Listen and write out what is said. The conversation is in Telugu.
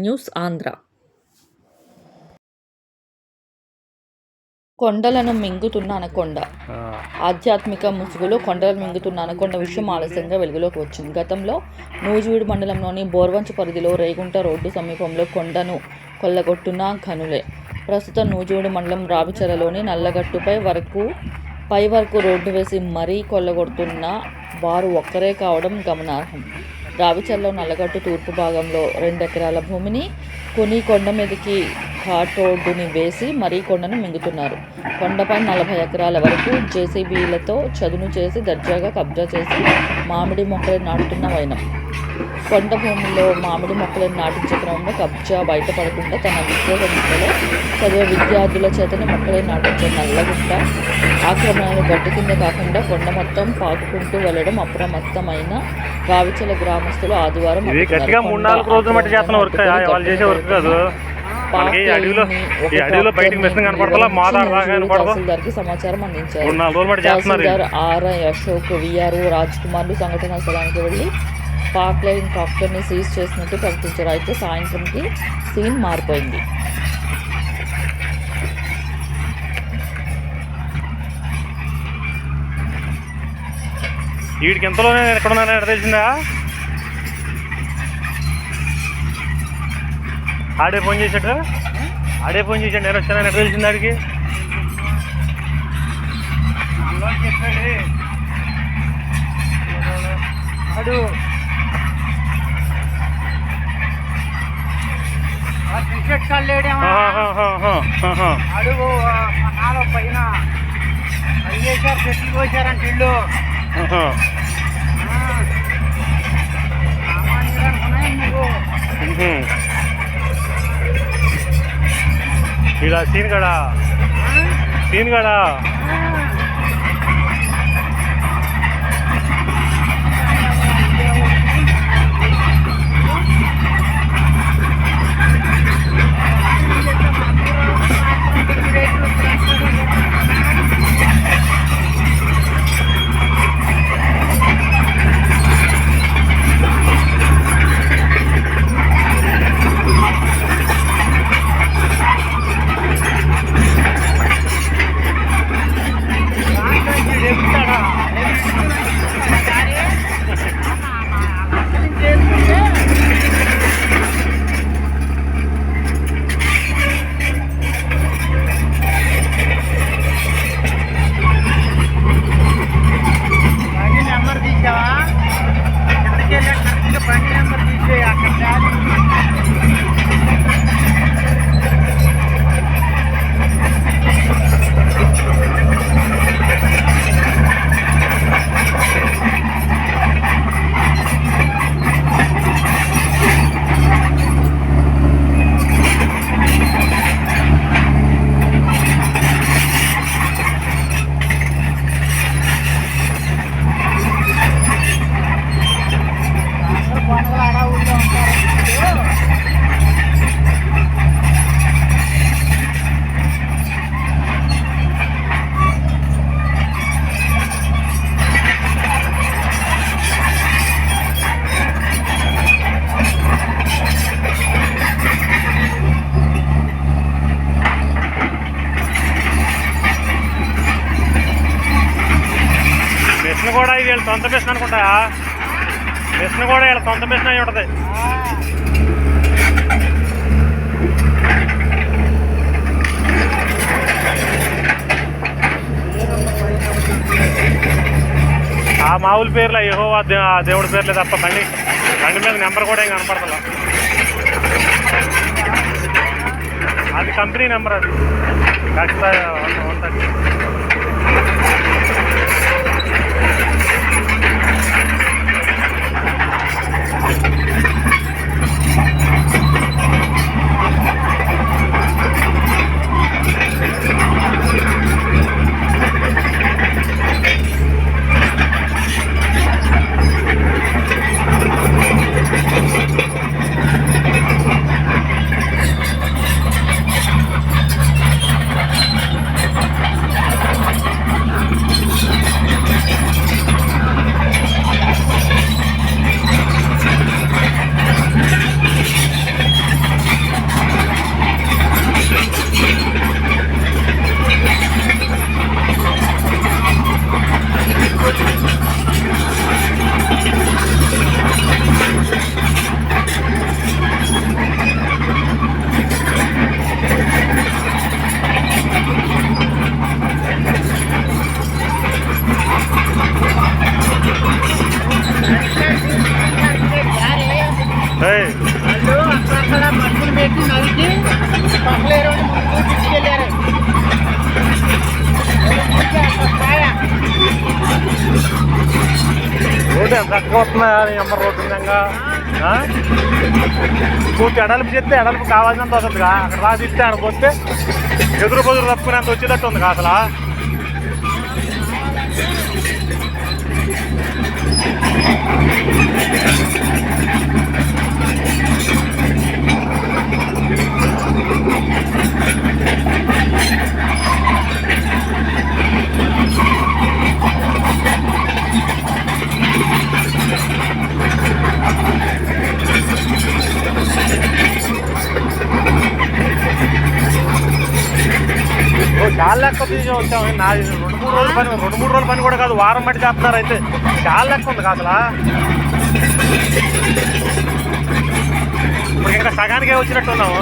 న్యూస్ ఆంధ్ర. కొండలను మింగుతున్న అనకొండ. ఆధ్యాత్మిక ముసుగులో కొండలను మింగుతున్న అనకొండ విషయం ఆలస్యంగా వెలుగులోకి వచ్చింది. గతంలో నూజివీడు మండలంలోని బోర్వంచ పరిధిలో రేగుంట రోడ్డు సమీపంలో కొండను కొల్లగొట్టున్న ఘనులే. ప్రస్తుతం నూజివీడు మండలం రావిచర్లలోని నల్లగట్టుపై వరకు రోడ్డు వేసి మరీ కొల్లగొడుతున్న వారు ఒక్కరే కావడం గమనార్హం. రావిచర్లలో నల్లగట్టు తూర్పు భాగంలో 2 ఎకరాల భూమిని కొని కొండ మీదకి ఘాట్ రోడ్డుని వేసి మరీ కొండను మింగుతున్నారు. కొండపై 40 ఎకరాల వరకు జేసీబీలతో చదును చేసి దర్జాగా కబ్జా చేసి మామిడి మొక్కలను నాటుతున్న వైనం. కొండ భూమిలో మామిడి మొక్కలను నాటించే క్రమంలో కబ్జా బయటపడకుండా తన విద్యా సంస్థలో చదివే విద్యార్థుల చేతనే మొక్కలను నాటించే నల్లగుట్ట ఆక్రమణలు గట్టు కింద కాకుండా కొండ మొత్తం పాకుకుంటూ వెళ్లడం అప్రమత్తమైన రావిచర్ల గ్రామస్తులు ఆదివారం తహసీల్దార్కి సమాచారం అందించారు. తహసీల్దార్ ఆర్ఐ అశోక్, విఆర్ఓ రాజ్ కుమార్లు సంఘటనా స్థలానికి వెళ్లి పాక్లైన్ ట్రాక్టర్ని సీజ్ చేసినట్టు ప్రకటించారు. అయితే సాయంత్రంకి సీన్ మారిపోయింది. వీడికి ఎంతలోనే ఎక్కడున్నా తెలిసిందా? ఆడే ఫోన్ చేశాడు నేను వచ్చానని ఎక్కడ తెలిసింది ఆడికి? అడుగు నాలో పైన అయ్యేసారు, చెట్లు కోసారంటే ఇల్లు ఇలా సీన్ గడా కూడా ఇది వీళ్ళ సొంత మిషన్ అనుకుంటా. మిషన్ కూడా వీళ్ళ సొంత మిషన్ అయి ఉంటుంది. ఆ మామూలు పేర్లు ఏహో దేవుడి పేర్లే తప్ప బండి మీద నెంబర్ కూడా ఏం కనపడతలా. అది కంపెనీ నెంబర్, అది ఖచ్చితంగా ఉంటుంది. ఎంత తక్కువ వస్తుందా నెంబర్ రోడ్డు ఉందంగా పూర్తి ఎడల్పు చేస్తే ఎడల్పు కావాల్సినంత వస్తుందిగా అక్కడ రాసి ఇస్తే అనుకొస్తే ఎదురు బదురు తప్పుకునేంత వచ్చేటట్టు ఉందిగా అసలు చాలా లెక్క తీసి వచ్చాము నాది 2-3 రోజుల పని కూడా కాదు వారం బట్టి చేస్తున్నారు అయితే చాలా లెక్క ఉంది అసలు ఇప్పుడు ఇంకా సగానికే వచ్చినట్టున్నాము